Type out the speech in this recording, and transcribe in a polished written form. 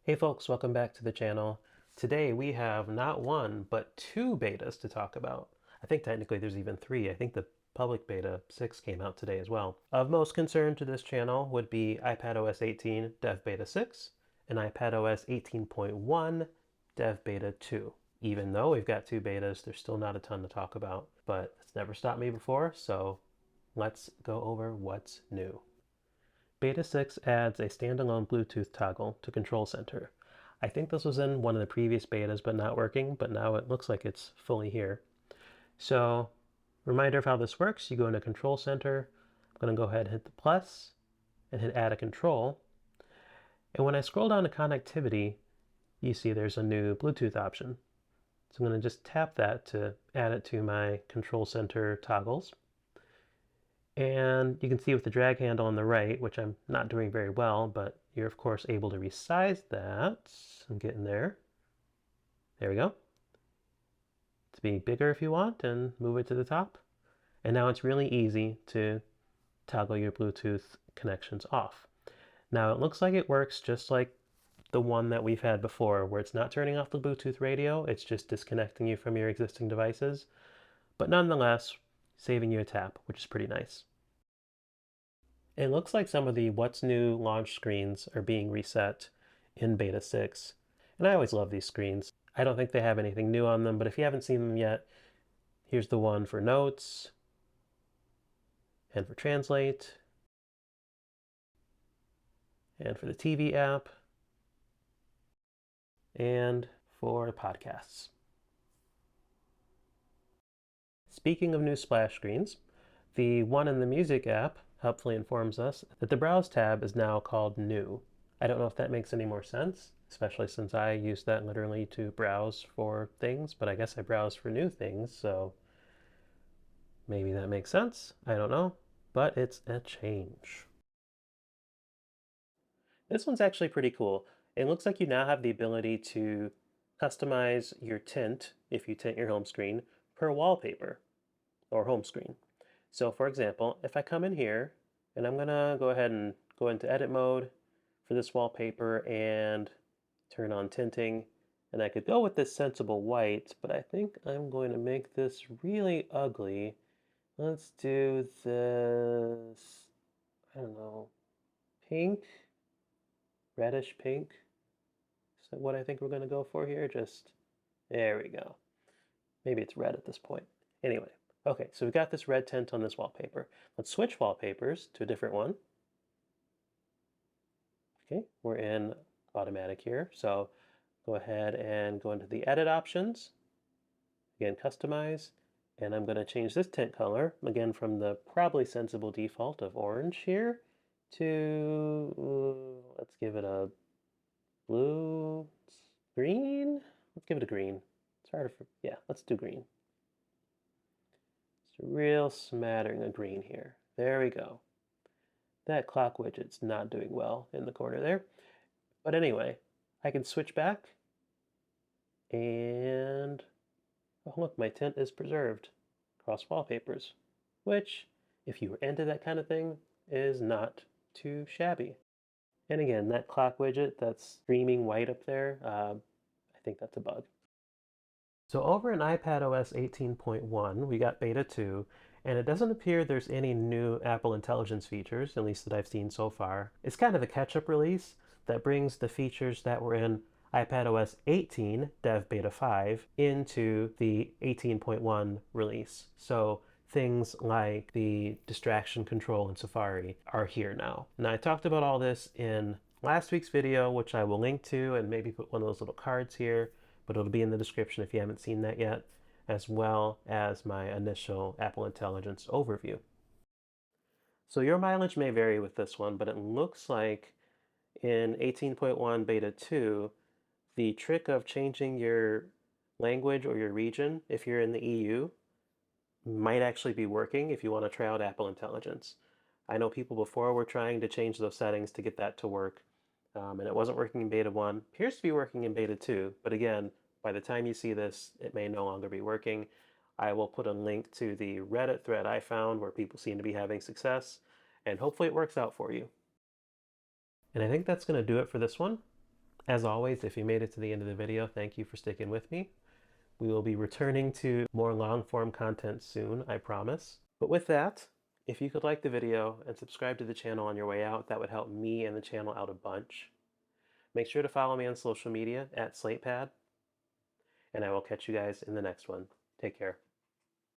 Hey folks, welcome back to the channel. Today we have not one, but two betas to talk about. I think technically there's even three. I think the public beta 6 came out today as well. Of most concern to this channel would be iPadOS 18 Dev Beta 6 and iPadOS 18.1 Dev Beta 2. Even though we've got two betas, there's still not a ton to talk about, but it's never stopped me before, so let's go over what's new. Beta 6 adds a standalone Bluetooth toggle to Control Center. I think this was in one of the previous betas but not working, but now it looks like it's fully here. So, reminder of how this works, you go into Control Center, I'm going to go ahead and hit the plus and hit Add a Control. And when I scroll down to Connectivity, you see there's a new Bluetooth option. So I'm going to just tap that to add it to my Control Center toggles. And you can see with the drag handle on the right, which I'm not doing very well, but you're of course able to resize that. I'm getting there. There we go. To be bigger if you want and move it to the top. And now it's really easy to toggle your Bluetooth connections off. Now it looks like it works just like the one that we've had before, where it's not turning off the Bluetooth radio, it's just disconnecting you from your existing devices. But nonetheless, saving you a tap, which is pretty nice. It looks like some of the What's New launch screens are being reset in Beta 6. And I always love these screens. I don't think they have anything new on them, but if you haven't seen them yet, here's the one for Notes and for Translate and for the TV app and for podcasts. Speaking of new splash screens, the one in the Music app helpfully informs us that the Browse tab is now called New. I don't know if that makes any more sense, especially since I use that literally to browse for things, but I guess I browse for new things, so maybe that makes sense. I don't know, but it's a change. This one's actually pretty cool. It looks like you now have the ability to customize your tint, if you tint your home screen, per wallpaper or home screen. So for example, if I come in here and I'm gonna go ahead and go into edit mode for this wallpaper and turn on tinting, and I could go with this sensible white, but I think I'm going to make this really ugly. Let's do this, I don't know, pink, reddish pink. Is that what I think we're going to go for here? Just, there we go. Maybe it's red at this point. Anyway, okay, so we've got this red tint on this wallpaper. Let's switch wallpapers to a different one. Okay, we're in automatic here. So go ahead and go into the edit options. Again, customize. And I'm going to change this tint color, again, from the probably sensible default of orange here to, let's give it a blue, green? Let's give it a green. It's harder for, yeah, let's do green. It's a real smattering of green here. There we go. That clock widget's not doing well in the corner there. But anyway, I can switch back and oh look, my tint is preserved across wallpapers, which, if you were into that kind of thing, is not too shabby. And again, that clock widget that's streaming white up there, I think that's a bug. So over in iPadOS 18.1, we got Beta 2, and it doesn't appear there's any new Apple Intelligence features, at least that I've seen so far. It's kind of a catch-up release that brings the features that were in iPadOS 18 Dev Beta 5 into the 18.1 release. So things like the distraction control in Safari are here now. Now I talked about all this in last week's video, which I will link to and maybe put one of those little cards here, but it'll be in the description if you haven't seen that yet, as well as my initial Apple Intelligence overview. So your mileage may vary with this one, but it looks like in 18.1 Beta 2, the trick of changing your language or your region, if you're in the EU, might actually be working if you want to try out Apple Intelligence. I know people before were trying to change those settings to get that to work, and it wasn't working in Beta 1. Appears to be working in Beta 2, but again, by the time you see this, it may no longer be working. I will put a link to the Reddit thread I found where people seem to be having success, and hopefully it works out for you. And I think that's going to do it for this one. As always, if you made it to the end of the video, thank you for sticking with me. We will be returning to more long-form content soon, I promise. But with that, if you could like the video and subscribe to the channel on your way out, that would help me and the channel out a bunch. Make sure to follow me on social media at SlatePad, and I will catch you guys in the next one. Take care.